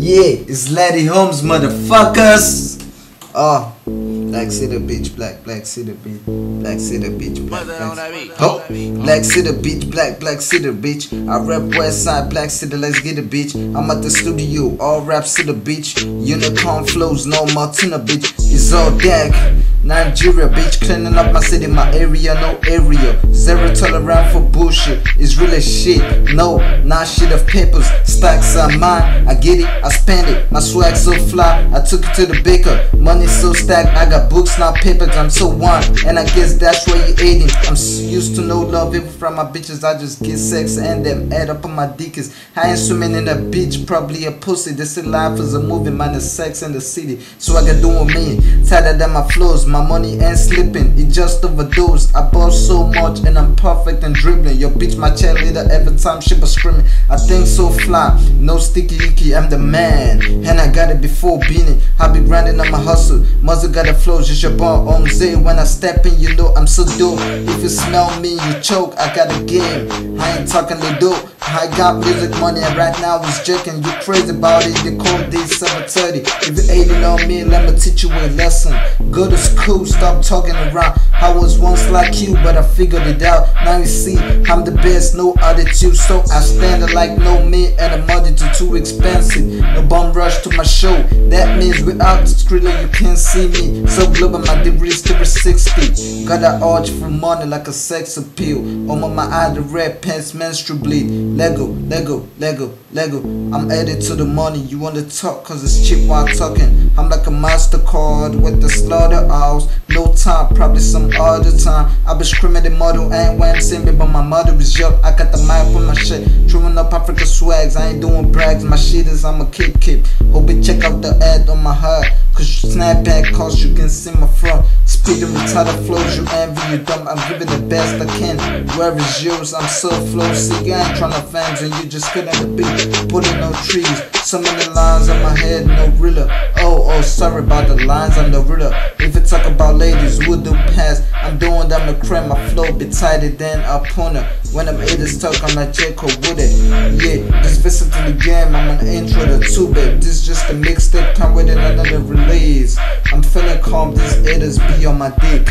Yeah, it's Laddie Holmes, motherfuckers. Black City Beach, Black City Beach, Black City Beach, Black City Beach, Black City Beach. I rap Westside, Black City, let's get it, bitch. I'm at the studio, all raps to the beach. Unicorn flows, no Martina, bitch. It's all dag, Nigeria, bitch. Cleaning up my city, my area, no area. Zero tolerance for bullshit, it's really shit. No, not shit of papers, stacks are mine. I get it, I spend it, my swag so fly. I took it to the baker, money so stacked. I got books, not papers, I'm so one. And I guess that's why you aiding. I'm used to no love, even from my bitches. I just get sex and them add up on my dickers. I ain't swimming in the beach, probably a pussy. They say life is a movie, man, it's sex in the city. So I got doing me, tighter than my flows. My money ain't slipping, it just overdose. I boss so much and I'm perfect and dribbling. Your bitch my cheerleader every time she was screaming. I think so fly, no sticky icky, I'm the man. And I got it before being. I be grinding on my hustle, muscle got the flow, just your bar on Z. When I step in, you know I'm so dope. If you smell me, you choke, I got a game. I ain't talking the dope, I got music money and right now it's joking. You crazy about it, they call this 7:30. If you hating on me, let me teach you a lesson. Go to school, stop talking around. I was once like you, but I figured it out. Now you see, I'm the best, no attitude. So I stand like no me and the money too expensive. No bum rush to my show, that means without the thriller you can't see me. So global, my degrees 360. Got that urge for money like a sex appeal. On my eye, the red pants, menstrual bleed. Lego, I'm added to the money. You wanna talk cause it's cheap while talking. I'm like a MasterCard with the slaughterhouse. No time, probably some other time. I be screaming the model, I ain't when see me, but my mother is young. I got the mic for my shit, throwing up Africa swags. I ain't doing brags, my shit is I'm a keep. Hope you check out the ad on my heart, cause you snap back cause you can see my front. Speeding retarded flows, you envy, you dumb. I'm giving the best I can. Where is yours? I'm so flow sick. I ain't tryna fans and you just couldn't the beat. Pulling no trees, so many lines on my head, no reeler. Oh, sorry about the lines, I'm the reader. If you talk about ladies, who do pass? I'm doing them the creme, my flow be tighter than a opponent. When I'm haters talk, I'm like Jacob with it. Yeah, just visit to the game, I'm an intro to 2-bit. This just a mixtape, come with another release. I'm feeling calm, these haters be on my dick.